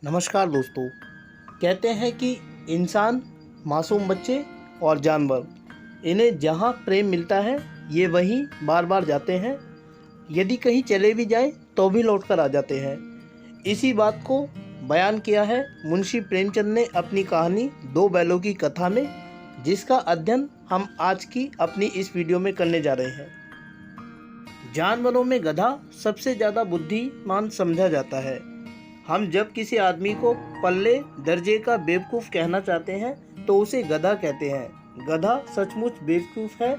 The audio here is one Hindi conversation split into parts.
नमस्कार दोस्तों। कहते हैं कि इंसान, मासूम बच्चे और जानवर इन्हें जहाँ प्रेम मिलता है ये वहीं बार बार जाते हैं। यदि कहीं चले भी जाएं तो भी लौट कर आ जाते हैं। इसी बात को बयान किया है मुंशी प्रेमचंद ने अपनी कहानी दो बैलों की कथा में, जिसका अध्ययन हम आज की अपनी इस वीडियो में करने जा रहे हैं। जानवरों में गधा सबसे ज़्यादा बुद्धिमान समझा जाता है। हम जब किसी आदमी को पल्ले दर्जे का बेवकूफ़ कहना चाहते हैं तो उसे गधा कहते हैं। गधा सचमुच बेवकूफ़ है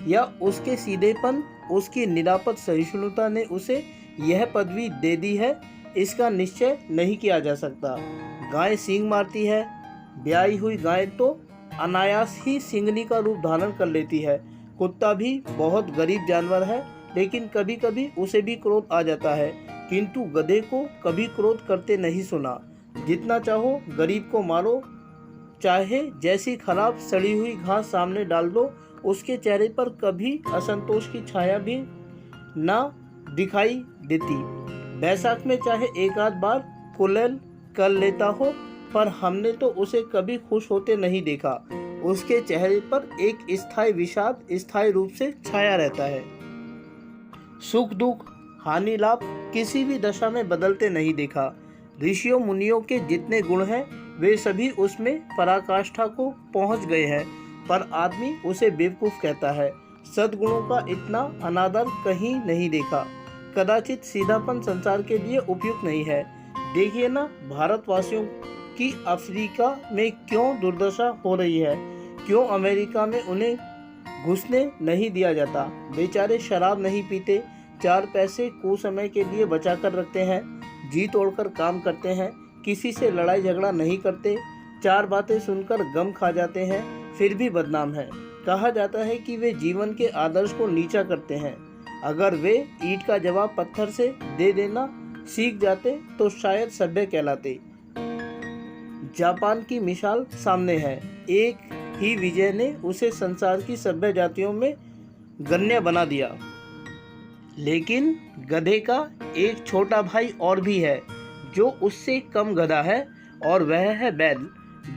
या उसके सीधेपन, उसकी निरापद सहिष्णुता ने उसे यह पदवी दे दी है, इसका निश्चय नहीं किया जा सकता। गाय सींग मारती है। ब्याई हुई गाय तो अनायास ही सींगनी का रूप धारण कर लेती है। कुत्ता भी बहुत गरीब जानवर है, लेकिन कभी कभी उसे भी क्रोध आ जाता है, किंतु गधे को कभी क्रोध करते नहीं सुना। जितना चाहो गरीब को मारो, चाहे जैसी खराब सड़ी हुई घास सामने डाल दो, उसके चेहरे पर कभी असंतोष की छाया भी ना दिखाई देती। बैसाख में चाहे एक आध बार कुलेल कर लेता हो, पर हमने तो उसे कभी खुश होते नहीं देखा। उसके चेहरे पर एक स्थायी विषाद स्थायी रूप से छाया रहता है। सुख दुख, हानि लाभ किसी भी दशा में बदलते नहीं देखा। ऋषियों मुनियों के जितने गुण हैं वे सभी उसमें पराकाष्ठा को पहुंच गए हैं, पर आदमी उसे बेवकूफ़ कहता है। सद्गुणों का इतना अनादर कहीं नहीं देखा। कदाचित सीधापन संसार के लिए उपयुक्त नहीं है। देखिए ना, भारतवासियों की अफ्रीका में क्यों दुर्दशा हो रही है, क्यों अमेरिका में उन्हें घुसने नहीं दिया जाता। बेचारे शराब नहीं पीते, चार पैसे कुसमय के लिए बचा कर रखते हैं, जी तोड़कर काम करते हैं, किसी से लड़ाई झगड़ा नहीं करते, चार बातें सुनकर गम खा जाते हैं, फिर भी बदनाम है। कहा जाता है कि वे जीवन के आदर्श को नीचा करते हैं। अगर वे ईंट का जवाब पत्थर से दे देना सीख जाते तो शायद सभ्य कहलाते। जापान की मिसाल सामने है। एक ही विजय ने उसे संसार की सभ्य जातियों में गण्य बना दिया। लेकिन गधे का एक छोटा भाई और भी है जो उससे कम गधा है, और वह है बैल।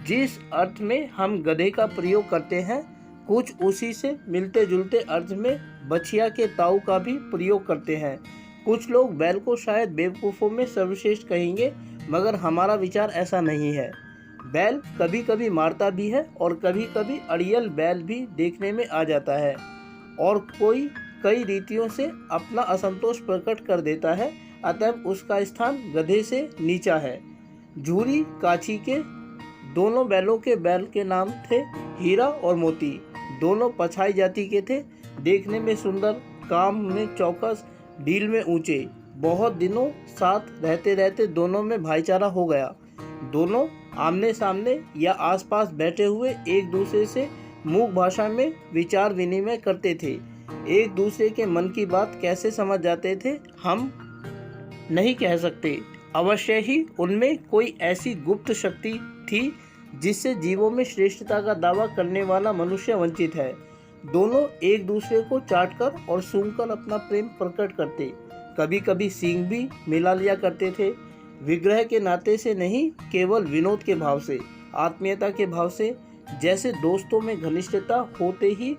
जिस अर्थ में हम गधे का प्रयोग करते हैं, कुछ उसी से मिलते जुलते अर्थ में बछिया के ताऊ का भी प्रयोग करते हैं। कुछ लोग बैल को शायद बेवकूफ़ों में सर्वश्रेष्ठ कहेंगे, मगर हमारा विचार ऐसा नहीं है। बैल कभी कभी मारता भी है और कभी कभी अड़ियल बैल भी देखने में आ जाता है, और कोई कई रीतियों से अपना असंतोष प्रकट कर देता है, अतः उसका स्थान गधे से नीचा है। झूरी काछी के दोनों बैलों के बैल के नाम थे हीरा और मोती। दोनों पछाई जाति के थे, देखने में सुंदर, काम में चौकस, ढील में ऊंचे। बहुत दिनों साथ रहते रहते दोनों में भाईचारा हो गया। दोनों आमने सामने या आसपास बैठे हुए एक दूसरे से मूक भाषा में विचार विनिमय करते थे। एक दूसरे के मन की बात कैसे समझ जाते थे हम नहीं कह सकते। अवश्य ही उनमें कोई ऐसी गुप्त शक्ति थी जिससे जीवों में श्रेष्ठता का दावा करने वाला मनुष्य वंचित है। दोनों एक दूसरे को चाटकर और सूंघकर अपना प्रेम प्रकट करते, कभी कभी सींग भी मिला लिया करते थे। विग्रह के नाते से नहीं, केवल विनोद के भाव से, आत्मीयता के भाव से। जैसे दोस्तों में घनिष्ठता होते ही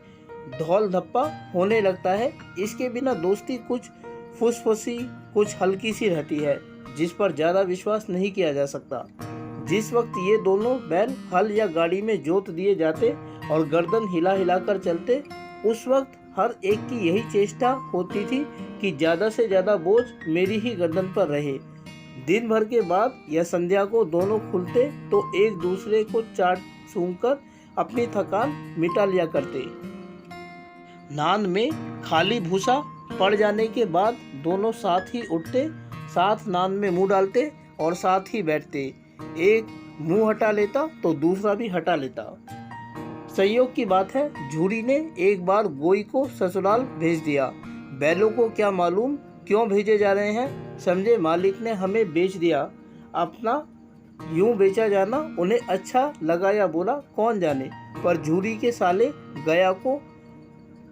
धौल धप्पा होने लगता है, इसके बिना दोस्ती कुछ फुसफुसी, कुछ हल्की सी रहती है, जिस पर ज़्यादा विश्वास नहीं किया जा सकता। जिस वक्त ये दोनों बैल हल या गाड़ी में जोत दिए जाते और गर्दन हिला हिलाकर चलते, उस वक्त हर एक की यही चेष्टा होती थी कि ज़्यादा से ज़्यादा बोझ मेरी ही गर्दन पर रहे। दिन भर के बाद या संध्या को दोनों खुलते तो एक दूसरे को चाट सूंघकर अपनी थकान मिटा लिया करते। नान में खाली भूसा पड़ जाने के बाद दोनों साथ ही उठते, साथ नान में मुंह डालते और साथ ही बैठते। एक मुंह हटा लेता तो दूसरा भी हटा लेता। संयोग की बात है, झूरी ने एक बार गोई को ससुराल भेज दिया। बैलों को क्या मालूम क्यों भेजे जा रहे हैं, समझे मालिक ने हमें बेच दिया। अपना यूं बेचा जाना उन्हें अच्छा लगा या बुरा कौन जाने, पर झूरी के साले गया को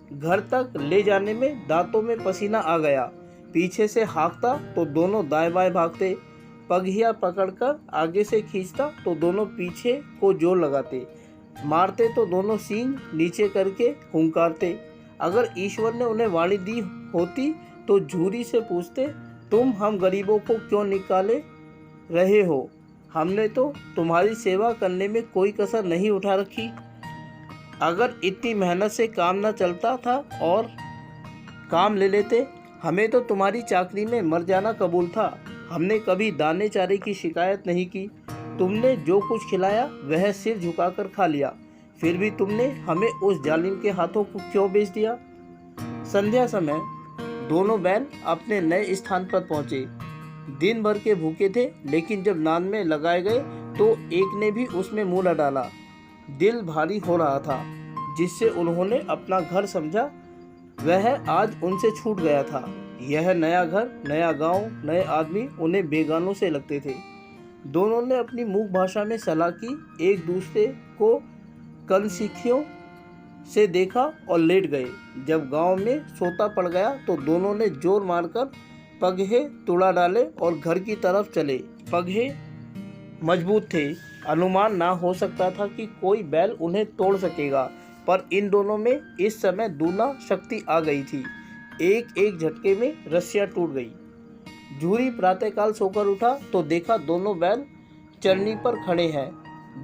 घर तक ले जाने में दांतों में पसीना आ गया। पीछे से हाँकता तो दोनों दाएं बाएं भागते। पगहिया पकड़कर आगे से खींचता तो दोनों पीछे को जोर लगाते, मारते तो दोनों सींग नीचे करके हुंकारते। अगर ईश्वर ने उन्हें वाणी दी होती तो झूरी से पूछते, तुम हम गरीबों को क्यों निकाले रहे हो? हमने तो तुम्हारी सेवा करने में कोई कसर नहीं उठा रखी। अगर इतनी मेहनत से काम न चलता था और काम ले लेते, हमें तो तुम्हारी चाकरी में मर जाना कबूल था। हमने कभी दाने चारे की शिकायत नहीं की। तुमने जो कुछ खिलाया वह सिर झुकाकर खा लिया, फिर भी तुमने हमें उस जालिम के हाथों को क्यों बेच दिया? संध्या समय दोनों बैल अपने नए स्थान पर पहुंचे। दिन भर के भूखे थे, लेकिन जब नान में लगाए गए तो एक ने भी उसमें मुंह न डाला। दिल भारी हो रहा था। जिससे उन्होंने अपना घर समझा वह आज उनसे छूट गया था। यह नया घर, नया गांव, नए आदमी उन्हें बेगानों से लगते थे। दोनों ने अपनी मूक भाषा में सलाह की, एक दूसरे को कनसीखियों से देखा और लेट गए। जब गांव में सोता पड़ गया तो दोनों ने जोर मारकर पगहे तुड़ा डाले और घर की तरफ चले। पगहे मजबूत थे, अनुमान ना हो सकता था कि कोई बैल उन्हें तोड़ सकेगा, पर इन दोनों में इस समय दूना शक्ति आ गई थी। एक एक झटके में रस्सियां टूट गई। झूरी प्रातःकाल सोकर उठा तो देखा दोनों बैल चरनी पर खड़े हैं।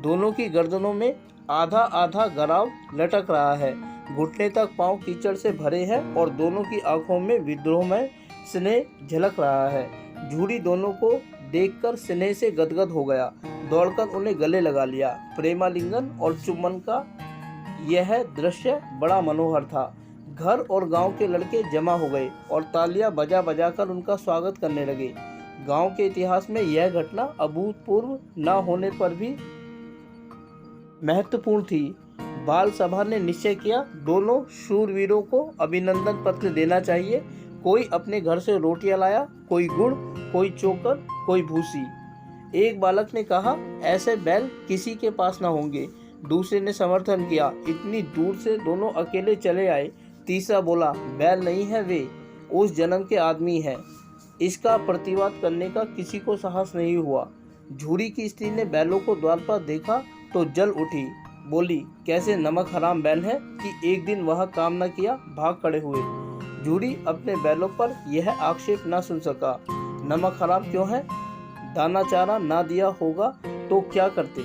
दोनों की गर्दनों में आधा आधा गराव लटक रहा है, घुटने तक पांव कीचड़ से भरे हैं और दोनों की आंखों में विद्रोहमय स्नेह झलक रहा है। झूरी दोनों को देखकर स्नेह से गदगद हो गया, दौड़कर उन्हें गले लगा लिया। प्रेमालिंगन और चुम्बन का यह दृश्य बड़ा मनोहर था। घर और गांव के लड़के जमा हो गए और तालियां बजा बजाकर उनका स्वागत करने लगे। गांव के इतिहास में यह घटना अभूतपूर्व न होने पर भी महत्वपूर्ण थी। बाल सभा ने निश्चय किया, दोनों शूरवीरों को अभिनंदन पत्र देना चाहिए। कोई अपने घर से रोटियां लाया, कोई गुड़, कोई चोकर, कोई भूसी। एक बालक ने कहा, ऐसे बैल किसी के पास न होंगे। दूसरे ने समर्थन किया, इतनी दूर से दोनों अकेले चले आए। तीसरा बोला, बैल नहीं है, वे उस जन्म के आदमी हैं। इसका प्रतिवाद करने का किसी को साहस नहीं हुआ। झूरी की स्त्री ने बैलों को द्वार पर देखा तो जल उठी, बोली, कैसे नमक हराम बैल है कि एक दिन वह काम न किया, भाग खड़े हुए। झूरी अपने बैलों पर यह आक्षेप न सुन सका। नमक हराम क्यों है? दाना चारा ना दिया होगा तो क्या करते?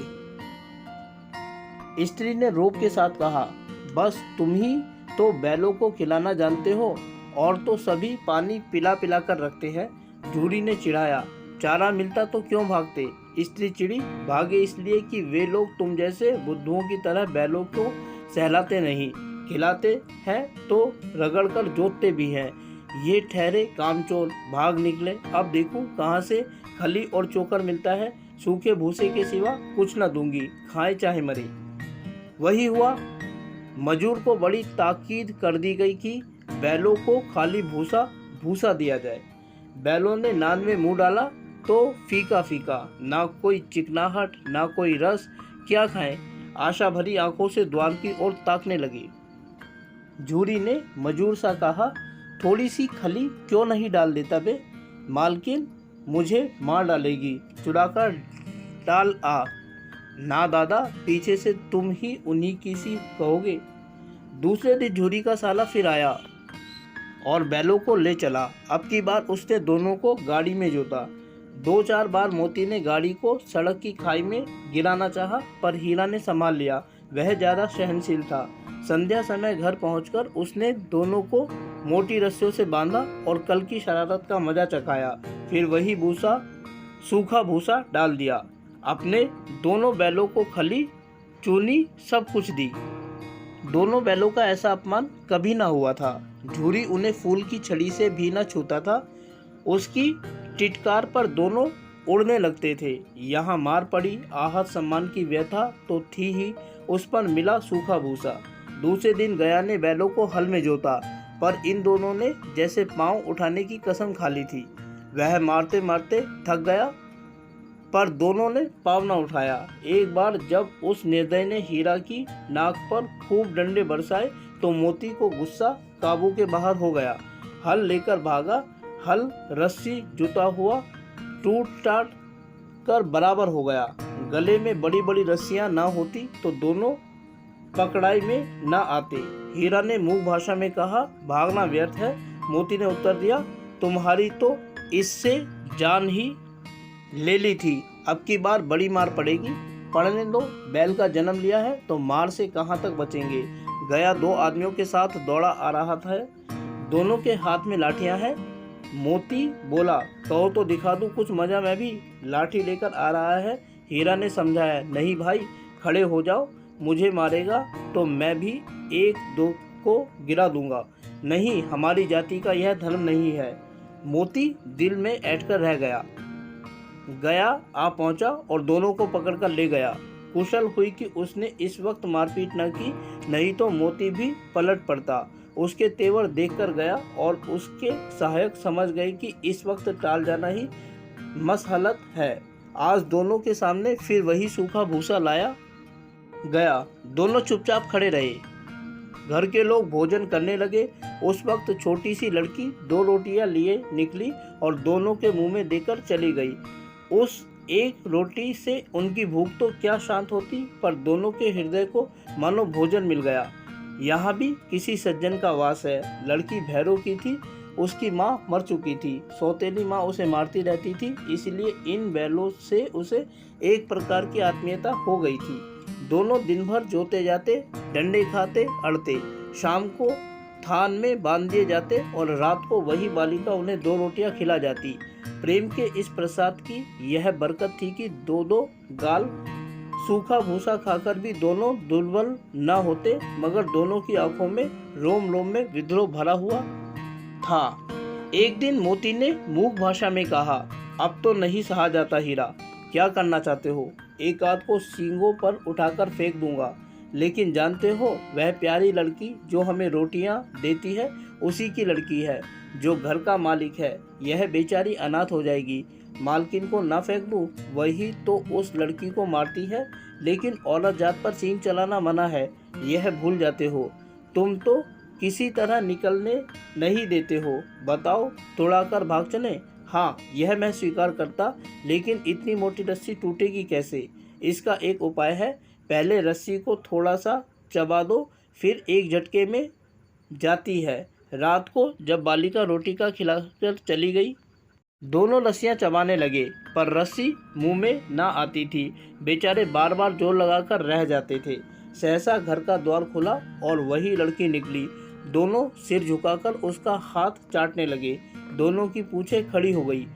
स्त्री ने रोब के साथ कहा, बस तुम ही तो बैलों को खिलाना जानते हो, और तो सभी पानी पिला पिला कर रखते हैं। झूरी ने चिढ़ाया, चारा मिलता तो क्यों भागते? स्त्री चिड़ी, भागे इसलिए कि वे लोग तुम जैसे बुद्धुओं की तरह बैलों को सहलाते नहीं, खिलाते हैं तो रगड़ कर जोतते भी हैं। ये ठहरे कामचोर, भाग निकले। अब देखूं कहाँ से खली और चोकर मिलता है। सूखे भूसे के सिवा कुछ न दूंगी, खाए चाहे मरे। वही हुआ। मजूर को बड़ी ताकीद कर दी गई कि बैलों को खाली भूसा दिया जाए। बैलों ने नान में मुंह डाला तो फीका फीका, ना कोई चिकनाहट ना कोई रस। क्या खाएं? आशा भरी आंखों से द्वार की ओर ताकने लगी। झूरी ने मजूर सा कहा, थोड़ी सी खली क्यों नहीं डाल देता बे? मालकिन मुझे मार डालेगी, चुराकर डाल आ। ना दादा, पीछे से तुम ही उन्हीं की सी कहोगे। दूसरे दिन झूरी का साला फिर आया और बैलों को ले चला। अब की बार उसने दोनों को गाड़ी में जोता। 2-4 बार मोती ने गाड़ी को सड़क की खाई में गिराना चाहा, पर हीरा ने संभाल लिया। वह ज़्यादा सहनशील था। संध्या समय घर पहुंचकर उसने दोनों को मोटी रस्सियों से बांधा और कल की शरारत का मजा चखाया। फिर वही भूसा, सूखा भूसा डाल दिया। अपने दोनों बैलों को खली, चूनी सब कुछ दी। दोनों बैलों का ऐसा अपमान कभी ना हुआ था। झूरी उन्हें फूल की छड़ी से भी न छूता था। उसकी टिटकार पर दोनों उड़ने लगते थे। यहाँ मार पड़ी, आहत सम्मान की व्यथा तो थी ही, उस पर मिला सूखा भूसा। दूसरे दिन गया ने बैलों को हल में जोता, पर इन दोनों ने जैसे पांव उठाने की कसम खा ली थी। वह मारते मारते थक गया, पर दोनों ने पांव न उठाया। एक बार जब उस निर्दय ने हीरा की नाक पर खूब डंडे बरसाए तो मोती को गुस्सा काबू के बाहर हो गया। हल लेकर भागा। हल रस्सी जुता हुआ टूट टाट कर बराबर हो गया। गले में बड़ी बड़ी रस्सियां ना होती तो दोनों पकड़ाई में ना आते। हीरा ने मूक भाषा में कहा, भागना व्यर्थ है। मोती ने उत्तर दिया, तुम्हारी तो इससे जान ही ले ली थी, अब की बार बड़ी मार पड़ेगी। पढ़ने दो, बैल का जन्म लिया है तो मार से कहाँ तक बचेंगे। गया 2 आदमियों के साथ दौड़ा आ रहा था, दोनों के हाथ में लाठियां हैं। मोती बोला, कहो तो दिखा दूं कुछ मजा, मैं भी लाठी लेकर आ रहा है। हीरा ने समझाया, नहीं भाई, खड़े हो जाओ, मुझे मारेगा तो मैं भी 1-2 को गिरा दूंगा। नहीं, हमारी जाति का यह धर्म नहीं है। मोती दिल में ऐंठकर रह गया। गया आ पहुंचा और दोनों को पकड़कर ले गया। कुशल हुई कि उसने इस वक्त मारपीट न की, नहीं तो मोती भी पलट पड़ता। उसके तेवर देखकर गया और उसके सहायक समझ गए कि इस वक्त टाल जाना ही मसहलत है। आज दोनों के सामने फिर वही सूखा भूसा लाया गया। दोनों चुपचाप खड़े रहे। घर के लोग भोजन करने लगे। उस वक्त छोटी सी लड़की 2 रोटियां लिए निकली और दोनों के मुंह में देकर चली गई। उस एक रोटी से उनकी भूख तो क्या शांत होती, पर दोनों के हृदय को मानो भोजन मिल गया। यहाँ भी किसी सज्जन का वास है। लड़की भैरव की थी, उसकी माँ मर चुकी थी। सौतेली माँ उसे मारती रहती थी, इसलिए इन बैलों से उसे एक प्रकार की आत्मीयता हो गई थी। दोनों दिन भर जोते जाते, डंडे खाते, अड़ते। शाम को थान में बांध दिए जाते और रात को वही बालिका उन्हें 2 रोटियां खिला जाती। प्रेम के इस प्रसाद की यह बरकत थी कि 2-2 गाल सूखा भूसा खाकर भी दोनों दुर्बल न होते, मगर दोनों की आंखों में रोम रोम में विद्रोह भरा हुआ था। एक दिन मोती ने मूक भाषा में कहा, अब तो नहीं सहा जाता हीरा, क्या करना चाहते हो? एक आध को सींगों पर उठाकर फेंक दूंगा, लेकिन जानते हो वह प्यारी लड़की जो हमें रोटियां देती है उसी की लड़की है, जो घर का मालिक है। यह बेचारी अनाथ हो जाएगी। मालकिन को ना फेंक दूं, वही तो उस लड़की को मारती है, लेकिन औरत जात पर सींग चलाना मना है, यह भूल जाते हो। तुम तो किसी तरह निकलने नहीं देते हो। बताओ, तोड़ाकर भाग चले? हाँ, यह मैं स्वीकार करता, लेकिन इतनी मोटी रस्सी टूटेगी कैसे? इसका एक उपाय है। पहले रस्सी को थोड़ा सा चबा दो, फिर एक झटके में जाती है। रात को जब बालिका रोटी का खिलाकर चली गई, दोनों रस्सियां चबाने लगे, पर रस्सी मुंह में ना आती थी। बेचारे बार बार जोर लगाकर रह जाते थे। सहसा घर का द्वार खुला और वही लड़की निकली। दोनों सिर झुकाकर उसका हाथ चाटने लगे। दोनों की पूंछें खड़ी हो गई।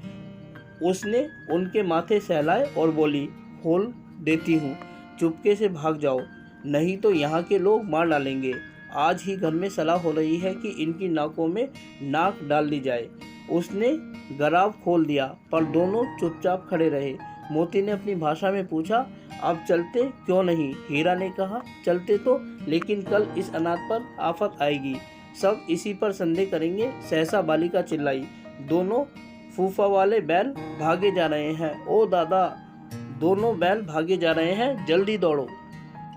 उसने उनके माथे सहलाए और बोली, खोल देती हूँ, चुपके से भाग जाओ, नहीं तो यहाँ के लोग मार डालेंगे। आज ही घर में सलाह हो रही है कि इनकी नाकों में नाक डाल दी जाए। उसने गराव खोल दिया, पर दोनों चुपचाप खड़े रहे। मोती ने अपनी भाषा में पूछा, अब चलते क्यों नहीं? हीरा ने कहा, चलते तो, लेकिन कल इस अनाथ पर आफत आएगी, सब इसी पर संदेह करेंगे। सहसा बालिका चिल्लाई, दोनों फूफा वाले बैल भागे जा रहे हैं। ओ दादा, दोनों बैल भागे जा रहे हैं, जल्दी दौड़ो।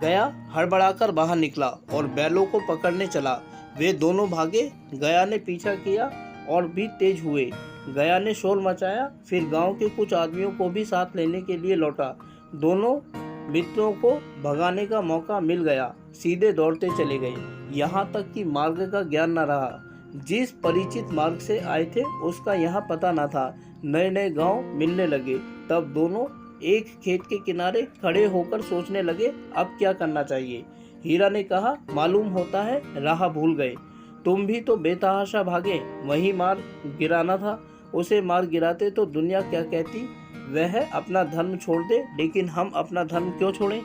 गया हड़बड़ाकर बाहर निकला और बैलों को पकड़ने चला। वे दोनों भागे। गया ने पीछा किया और भी तेज हुए। गया ने शोर मचाया, फिर गांव के कुछ आदमियों को भी साथ लेने के लिए लौटा। दोनों मित्रों को भगाने का मौका मिल गया, सीधे दौड़ते चले गए, यहाँ तक कि मार्ग का ज्ञान न रहा। जिस परिचित मार्ग से आए थे उसका यहाँ पता न था। नए नए गांव मिलने लगे। तब दोनों एक खेत के किनारे खड़े होकर सोचने लगे, अब क्या करना चाहिए। हीरा ने कहा, मालूम होता है राह भूल गए। तुम भी तो बेतहाशा भागे, वही मार गिराना था। उसे मार गिराते तो दुनिया क्या कहती। वह अपना धर्म छोड़ दे, लेकिन हम अपना धर्म क्यों छोड़ें?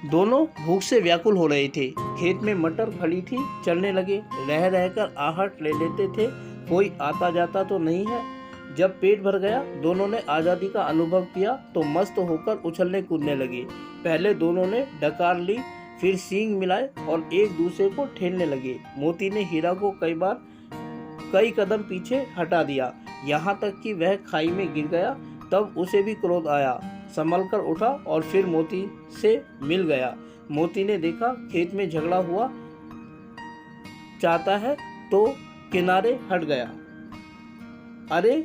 दोनों भूख से व्याकुल हो रहे थे। खेत में मटर खड़ी थी, चलने लगे। रह रहकर आहट ले लेते थे, कोई आता जाता तो नहीं है। जब पेट भर गया, दोनों ने आज़ादी का अनुभव किया तो मस्त होकर उछलने कूदने लगे। पहले दोनों ने डकार ली, फिर सींग मिलाए और एक दूसरे को ठेलने लगे। मोती ने हीरा को कई कदम पीछे हटा दिया, यहाँ तक कि वह खाई में गिर गया। तब उसे भी क्रोध आया, संभल कर उठा और फिर मोती से मिल गया। मोती ने देखा खेत में झगड़ा हुआ चाहता है तो किनारे हट गया। अरे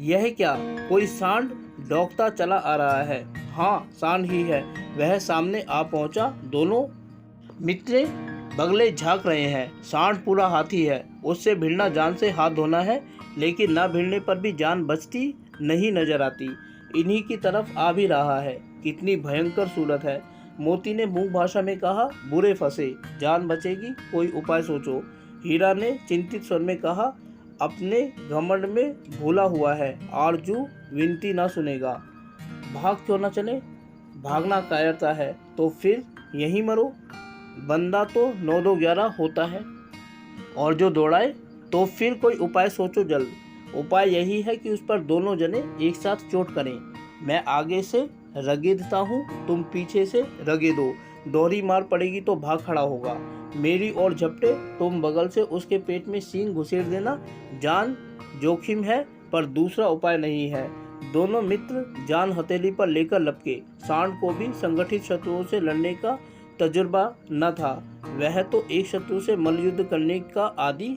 यह क्या, कोई सांड डौकता चला आ रहा है। हाँ, सांड ही है। वह सामने आ पहुंचा। दोनों मित्र बगले झांक रहे हैं। सांड पूरा हाथी है, उससे भिड़ना जान से हाथ धोना है, लेकिन ना भिड़ने पर भी जान बचती नहीं नजर आती। इन्हीं की तरफ आ भी रहा है। कितनी भयंकर सूरत है। मोती ने मूक भाषा में कहा, बुरे फंसे, जान बचेगी, कोई उपाय सोचो। हीरा ने चिंतित स्वर में कहा, अपने घमंड में भूला हुआ है, आरजू विनती ना सुनेगा। भाग क्यों ना चले? भागना कायरता है तो फिर यहीं मरो। बंदा तो 9-2-11 होता है, और जो दौड़ाए तो फिर कोई उपाय सोचो जल्द। उपाय यही है कि उस पर दोनों जने एक साथ चोट करें। मैं आगे से रगेदता हूँ, तुम पीछे से रगेदो। दोहरी मार पड़ेगी तो भाग खड़ा होगा। मेरी ओर झपटे, तुम बगल से उसके पेट में सींग घुसेड़ देना। जान जोखिम है पर दूसरा उपाय नहीं है। दोनों मित्र जान हथेली पर लेकर लपके। सांड को भी संगठित शत्रुओं से लड़ने का तजुर्बा न था। वह तो एक शत्रु से मल्लयुद्ध करने का आदी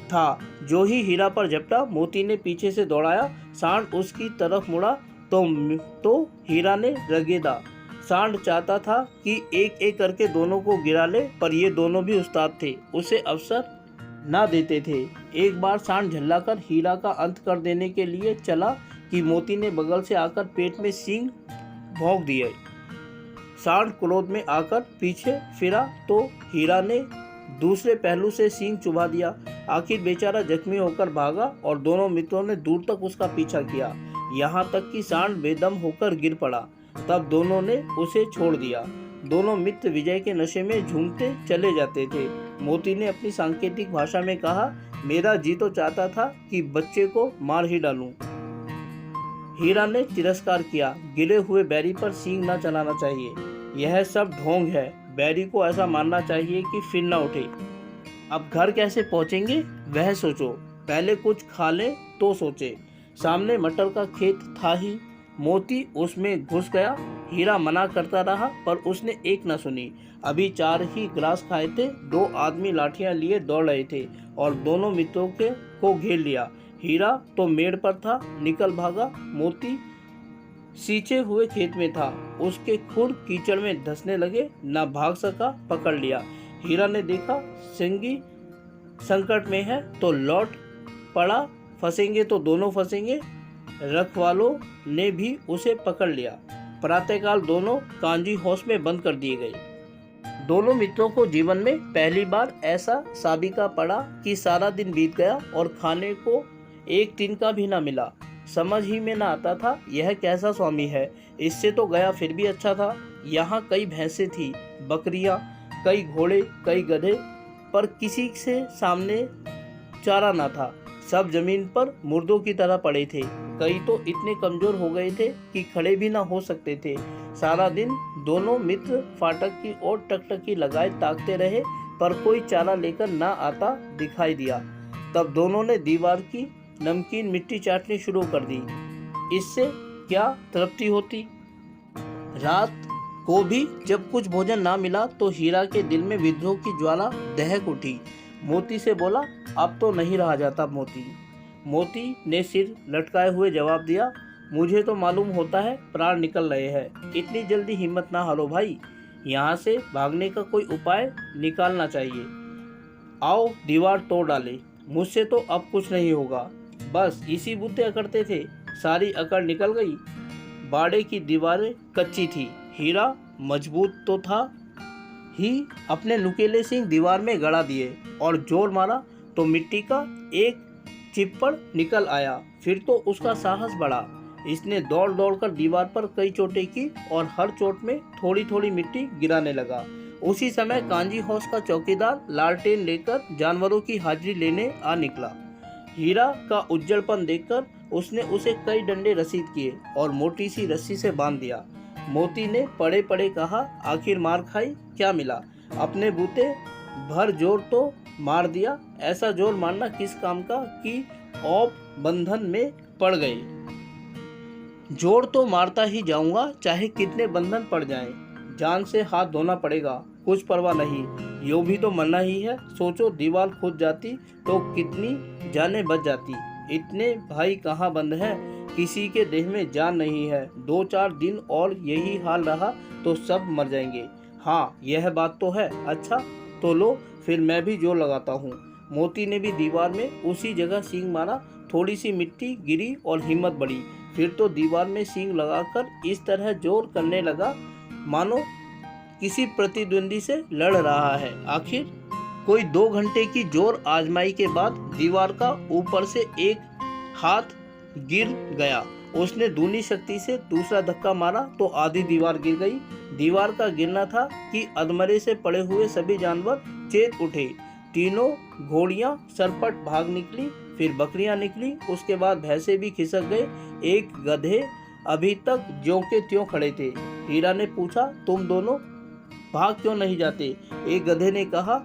था। जो ही हीरा पर झपटा, मोती ने पीछे से दौड़ाया। सांड उसकी तरफ मुड़ा तो हीरा ने रगेदा। सांड चाहता था कि एक एक करके दोनों को गिरा ले, पर ये दोनों भी उस्ताद थे, उसे अवसर ना देते थे। एक बार सांड झल्लाकर हीरा का अंत कर देने के लिए चला कि मोती ने बगल से आकर पेट में सींग भोंक दिए। सांड क्रोध में आकर पीछे फिरा तो हीरा ने दूसरे पहलू से सींग चुभा दिया। आखिर बेचारा जख्मी होकर भागा और दोनों मित्रों ने दूर तक उसका पीछा किया, यहाँ तक कि सांड बेदम होकर गिर पड़ा। तब दोनों ने उसे छोड़ दिया। दोनों मित्र विजय के नशे में झूमते चले जाते थे। मोती ने अपनी सांकेतिक भाषा में कहा, मेरा जी तो चाहता था कि बच्चे को मार ही डालूं। हीरा ने तिरस्कार किया, गिरे हुए बैरी पर सींग न चलाना चाहिए, यह सब ढोंग है। बैरी को ऐसा मारना चाहिए कि फिर न उठे। अब घर कैसे पहुंचेंगे वह सोचो, पहले कुछ खा लें तो सोचे। सामने मटर का खेत था ही। मोती उसमें घुस गया। हीरा मना करता रहा पर उसने एक न सुनी। अभी 4 ही ग्रास खाए थे। 2 आदमी लाठियां लिए दौड़ रहे थे और दोनों मित्रों को घेर लिया। हीरा तो मेड़ पर था, निकल भागा। मोती सींचे हुए खेत में था, उसके खुर कीचड़ में धंसने लगे, न भाग सका, पकड़ लिया। हीरा ने देखा सिंगी संकट में है तो लौट पड़ा, फंसेंगे तो दोनों फंसेंगे। रखवालों ने भी उसे पकड़ लिया। प्रातःकाल दोनों कांजी हाउस में बंद कर दिए गए। दोनों मित्रों को जीवन में पहली बार ऐसा साबिका पड़ा कि सारा दिन बीत गया और खाने को एक तिनका भी ना मिला। समझ ही में ना आता था यह कैसा स्वामी है। इससे तो गया फिर भी अच्छा था। यहाँ कई भैंसें थी, बकरियाँ, कई घोड़े, कई गधे, पर किसी से सामने चारा ना था। सब जमीन पर मुर्दों की तरह पड़े थे। कई तो इतने कमजोर हो गए थे कि खड़े भी ना हो सकते थे। सारा दिन दोनों मित्र फाटक की ओर टकटकी लगाए ताकते रहे, पर कोई चारा लेकर ना आता दिखाई दिया। तब दोनों ने दीवार की नमकीन मिट्टी चाटनी शुरू कर दी। इससे क्या तृप्ति होती। रात को भी जब कुछ भोजन ना मिला तो हीरा के दिल में विद्रोह की ज्वाला दहक उठी। मोती से बोला, अब तो नहीं रहा जाता मोती। मोती ने सिर लटकाए हुए जवाब दिया, मुझे तो मालूम होता है प्राण निकल रहे हैं। इतनी जल्दी हिम्मत ना हारो भाई, यहाँ से भागने का कोई उपाय निकालना चाहिए। आओ दीवार तोड़ डाले, मुझसे तो अब कुछ नहीं होगा। बस इसी बुद्धि अकड़ते थे, सारी अकड़ निकल गई। बाड़े की दीवारें कच्ची थी, हीरा मजबूत तो था ही। अपने नुकीले सिंह दीवार में गड़ा दिए और जोर मारा तो मिट्टी का एक चिप्पड़ निकल आया। फिर तो उसका साहस बढ़ा। इसने दौड़ दौड़कर दीवार पर कई चोटें की और हर चोट में थोड़ी थोड़ी मिट्टी गिराने लगा। उसी समय कांजी हाउस का चौकीदार लालटेन लेकर जानवरों की हाजिरी लेने आ निकला। हीरा का उज्जड़पन देखकर उसने उसे कई डंडे रसीद किए और मोटी सी रस्सी से बांध दिया। मोती ने पड़े पड़े कहा, आखिर मार खाई, क्या मिला? अपने बूते भर जोर तो मार दिया। ऐसा जोर मारना किस काम का कि औप बंधन में पड़ गए। जोर तो मारता ही जाऊंगा, चाहे कितने बंधन पड़ जाएं। जान से हाथ धोना पड़ेगा, कुछ परवाह नहीं, यूं भी तो मरना ही है। सोचो दीवार खुद जाती तो कितनी जानें बच जाती। इतने भाई कहाँ बंद हैं, किसी के देह में जान नहीं है। 2-4 दिन और यही हाल रहा तो सब मर जाएंगे। हाँ, यह बात तो है। अच्छा तो लो, फिर मैं भी जोर लगाता हूँ। मोती ने भी दीवार में उसी जगह सींग मारा। थोड़ी सी मिट्टी गिरी और हिम्मत बढ़ी। फिर तो दीवार में सींग लगाकर इस तरह जोर करने लगा मानो किसी प्रतिद्वंदी से लड़ रहा है। आखिर कोई 2 घंटे की जोर आजमाई के बाद दीवार का ऊपर से एक हाथ गिर गया। उसने दूनी शक्ति से दूसरा धक्का मारा तो आधी दीवार गिर गई। दीवार का गिरना था कि अधमरे से पड़े हुए सभी जानवर चेत उठे। तीनों घोड़ियां सरपट भाग निकली, फिर बकरियां निकली, उसके बाद भैंसे भी खिसक गए। एक गधे अभी तक ज्यों के त्यों खड़े थे। हीरा ने पूछा, तुम दोनों भाग क्यों नहीं जाते? एक गधे ने कहा,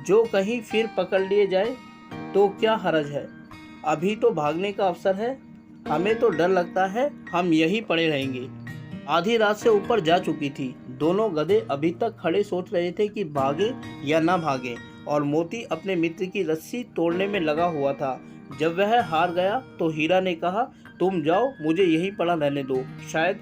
जो कहीं फिर पकड़ लिए जाए तो क्या हर्ज है, अभी तो भागने का अवसर है। हमें तो डर लगता है हम यहीं पड़े रहेंगे। आधी रात से ऊपर जा चुकी थी। दोनों गधे अभी तक खड़े सोच रहे थे कि भागे या ना भागे, और मोती अपने मित्र की रस्सी तोड़ने में लगा हुआ था। जब वह हार गया तो हीरा ने कहा, तुम जाओ, मुझे यहीं पड़ा रहने दो, शायद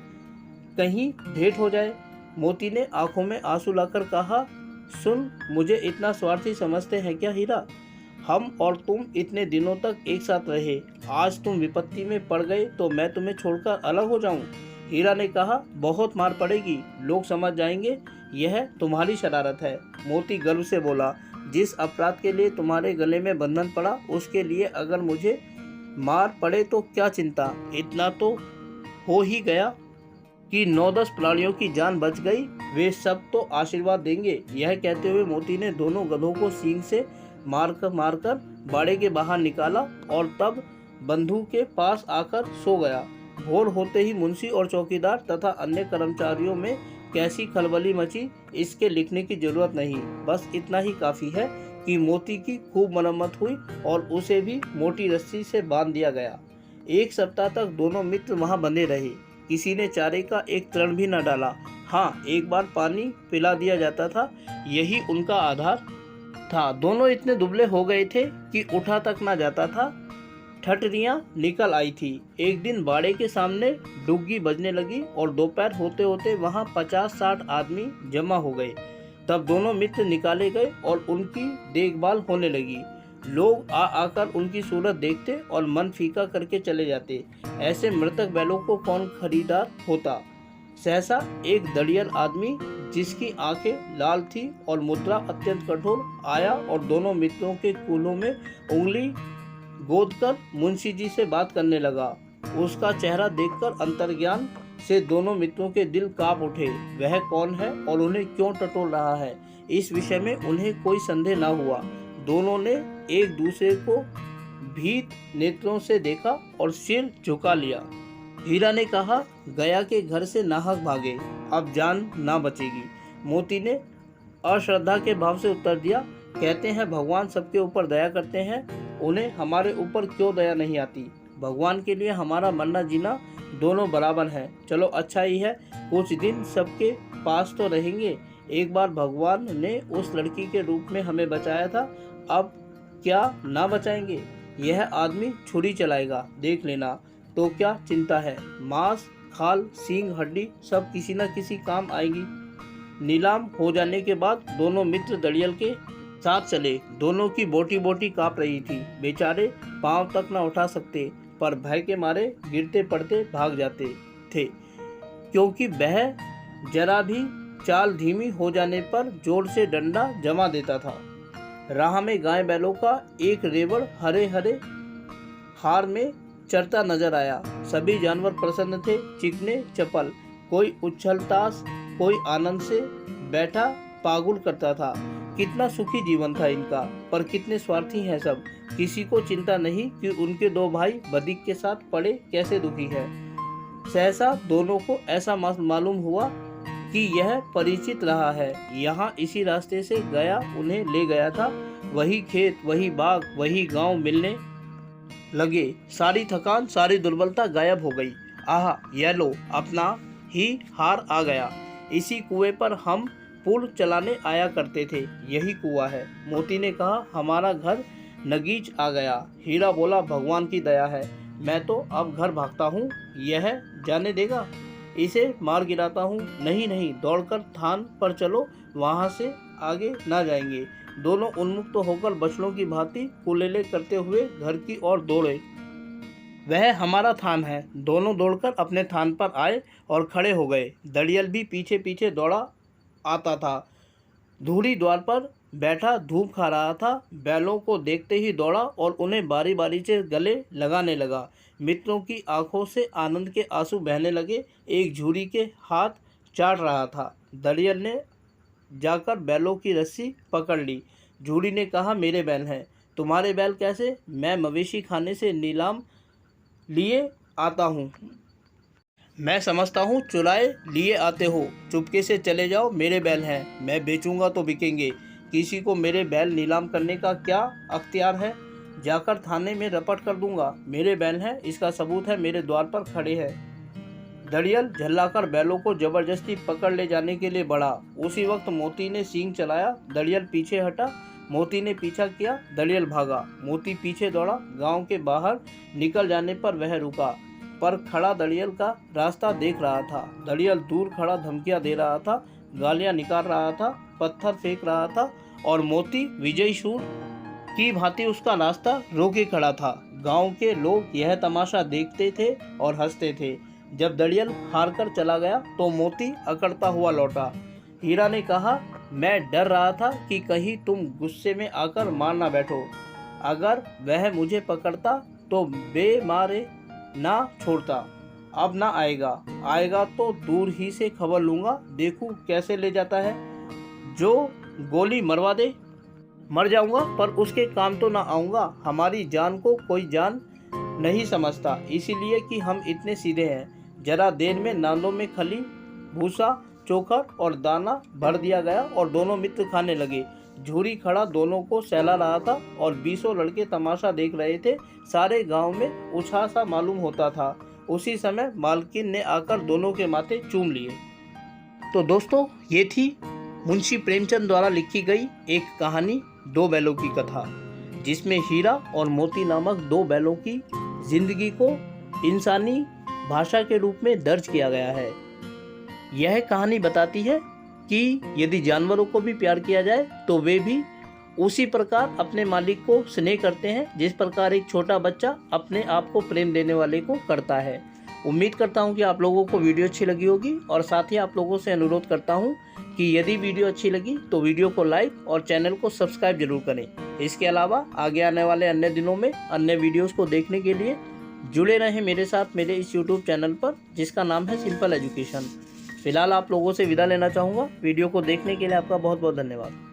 कहीं भेंट हो जाए। मोती ने आंखों में आंसू लाकर कहा, सुन, मुझे इतना स्वार्थी समझते हैं क्या हीरा? हम और तुम इतने दिनों तक एक साथ रहे, आज तुम विपत्ति में पड़ गए तो मैं तुम्हें छोड़कर अलग हो जाऊं? हीरा ने कहा, बहुत मार पड़ेगी, लोग समझ जाएंगे यह तुम्हारी शरारत है। मोती गर्व से बोला, जिस अपराध के लिए तुम्हारे गले में बंधन पड़ा उसके लिए अगर मुझे मार पड़े तो क्या चिंता, इतना तो हो ही गया कि 9-10 प्राणियों की जान बच गई, वे सब तो आशीर्वाद देंगे। यह कहते हुए मोती ने दोनों गधों को सींग से मारकर बाड़े के बाहर निकाला और तब बंधु के पास आकर सो गया। भोर होते ही मुंशी और चौकीदार तथा अन्य कर्मचारियों में कैसी खलबली मची, इसके लिखने की जरूरत नहीं। बस इतना ही काफी है कि मोती की खूब मरम्मत हुई और उसे भी मोटी रस्सी से बांध दिया गया। 1 सप्ताह तक दोनों मित्र वहां बंधे रहे। किसी ने चारे का एक तृण भी न डाला। हाँ, एक बार पानी पिला दिया जाता था, यही उनका आधार था। दोनों इतने दुबले हो गए थे कि उठा तक ना जाता था। ठठरियाँ निकल आई थी। एक दिन बाड़े के सामने डुग्गी बजने लगी और दोपहर होते होते वहाँ 50-60 आदमी जमा हो गए। तब दोनों मित्र निकाले गए और उनकी देखभाल होने लगी। लोग आकर उनकी सूरत देखते और मन फीका करके चले जाते। ऐसे मृतक बैलों को कौन खरीदार होता। सहसा एक दड़ियल आदमी जिसकी आंखें लाल थी और मुद्रा अत्यंत कठोर आया और दोनों मित्रों के कूल्हों में उंगली गोदकर मुंशी जी से बात करने लगा। उसका चेहरा देखकर अंतर्ज्ञान से दोनों मित्रों के दिल कांप उठे। वह कौन है और उन्हें क्यों टटोल रहा है, इस विषय में उन्हें कोई संदेह न हुआ। दोनों ने एक दूसरे को भीत नेत्रों से देखा और सिर झुका लिया। हीरा ने कहा, गया के घर से नाहक भागे, अब जान ना बचेगी। मोती ने अश्रद्धा के भाव से उत्तर दिया, कहते हैं भगवान सबके ऊपर दया करते हैं, उन्हें हमारे ऊपर क्यों दया नहीं आती। भगवान के लिए हमारा मरना जीना दोनों बराबर हैं। चलो अच्छा ही है, कुछ दिन सबके पास तो रहेंगे। एक बार भगवान ने उस लड़की के रूप में हमें बचाया था, अब क्या ना बचाएंगे। यह आदमी छुरी चलाएगा, देख लेना। तो क्या चिंता है, मांस खाल सींग हड्डी सब किसी न किसी काम आएगी। नीलाम हो जाने के बाद दोनों मित्र दड़ियल के साथ चले। दोनों की बोटी बोटी कांप रही थी। बेचारे पांव तक न उठा सकते, पर भय के मारे गिरते पड़ते भाग जाते थे, क्योंकि वह जरा भी चाल धीमी हो जाने पर जोर से डंडा जमा देता था। राह में गाय बैलों का एक रेवड़ हरे हरे हार में चरता नजर आया। सभी जानवर प्रसन्न थे, चिकने चपल। कोई उछलतास, कोई आनंद से बैठा पागुल करता था। कितना सुखी जीवन था इनका, पर कितने स्वार्थी हैं सब। किसी को चिंता नहीं कि उनके 2 भाई बदीक के साथ पड़े कैसे दुखी है। सहसा दोनों को ऐसा मालूम हुआ कि यह परिचित रहा है। यहाँ इसी रास्ते से गया उन्हें ले गया था। वही खेत, वही बाग, वही गांव मिलने लगे। सारी थकान, सारी दुर्बलता गायब हो गई। आहा, यह लो, अपना ही हार आ गया। इसी कुएं पर हम पुल चलाने आया करते थे, यही कुआं है। मोती ने कहा, हमारा घर नगीच आ गया। हीरा बोला, भगवान की दया है। मैं तो अब घर भागता हूँ, यह जाने देगा, इसे मार गिराता हूँ। नहीं नहीं, दौड़कर थान पर चलो, वहाँ से आगे ना जाएंगे। दोनों उन्मुक्त होकर बछड़ों की भांति कुलेले करते हुए घर की ओर दौड़े। वह हमारा थान है। दोनों दौड़कर अपने थान पर आए और खड़े हो गए। दड़ियल भी पीछे पीछे दौड़ा आता था। धूड़ी द्वार पर बैठा धूप खा रहा था। बैलों को देखते ही दौड़ा और उन्हें बारी बारी से गले लगाने लगा। मित्रों की आंखों से आनंद के आंसू बहने लगे। एक झूरी के हाथ चाट रहा था। दड़ियल ने जाकर बैलों की रस्सी पकड़ ली। झूरी ने कहा, मेरे बैल हैं। तुम्हारे बैल कैसे? मैं मवेशी खाने से नीलाम लिए आता हूँ। मैं समझता हूँ चुराए लिए आते हो। चुपके से चले जाओ, मेरे बैल हैं। मैं बेचूंगा तो बिकेंगे। किसी को मेरे बैल नीलाम करने का क्या अख्तियार है? जाकर थाने में रपट कर दूंगा। मेरे बैल हैं, इसका सबूत है, मेरे द्वार पर खड़े हैं। दड़ियल झल्लाकर बैलों को जबरदस्ती पकड़ ले जाने के लिए बढ़ा। उसी वक्त मोती ने सींग चलाया। दड़ियल पीछे हटा। मोती ने पीछा किया। दड़ियल भागा। मोती पीछे दौड़ा। गांव के बाहर निकल जाने पर वह रुका, पर खड़ा दड़ियल का रास्ता देख रहा था। दड़ियल दूर खड़ा धमकियां दे रहा था, गालियां निकाल रहा था, पत्थर फेंक रहा था और मोती विजयी शूर की भांति उसका रास्ता रोके खड़ा था। गांव के लोग यह तमाशा देखते थे और हंसते थे। जब दड़ियल हार कर चला गया तो मोती अकड़ता हुआ लौटा। हीरा ने कहा, मैं डर रहा था कि कहीं तुम गुस्से में आकर मार ना बैठो। अगर वह मुझे पकड़ता तो बेमारे ना छोड़ता। अब ना आएगा तो दूर ही से खबर लूँगा, देखूं कैसे ले जाता है। जो गोली मरवा दे मर जाऊंगा, पर उसके काम तो ना आऊँगा। हमारी जान को कोई जान नहीं समझता, इसीलिए कि हम इतने सीधे हैं। जरा देर में नालों में खली, भूसा, चोकर और दाना भर दिया गया और दोनों मित्र खाने लगे। झूरी खड़ा दोनों को सहला रहा था और 20 लड़के तमाशा देख रहे थे। सारे गांव में उत्साह सा मालूम होता था। उसी समय मालकिन ने आकर दोनों के माथे चूम लिए। तो दोस्तों, ये थी मुंशी प्रेमचंद द्वारा लिखी गई एक कहानी, दो बैलों की कथा, जिसमें हीरा और मोती नामक दो बैलों की जिंदगी को इंसानी भाषा के रूप में दर्ज किया गया है। यह कहानी बताती है कि यदि जानवरों को भी प्यार किया जाए तो वे भी उसी प्रकार अपने मालिक को स्नेह करते हैं, जिस प्रकार एक छोटा बच्चा अपने आप को प्रेम देने वाले को करता है। उम्मीद करता हूं कि आप लोगों को वीडियो अच्छी लगी होगी और साथ ही आप लोगों से अनुरोध करता हूं कि यदि वीडियो अच्छी लगी तो वीडियो को लाइक और चैनल को सब्सक्राइब जरूर करें। इसके अलावा आगे आने वाले अन्य दिनों में अन्य वीडियोस को देखने के लिए जुड़े रहें मेरे साथ मेरे इस YouTube चैनल पर, जिसका नाम है सिंपल एजुकेशन। फिलहाल आप लोगों से विदा लेना चाहूँगा। वीडियो को देखने के लिए आपका बहुत बहुत धन्यवाद।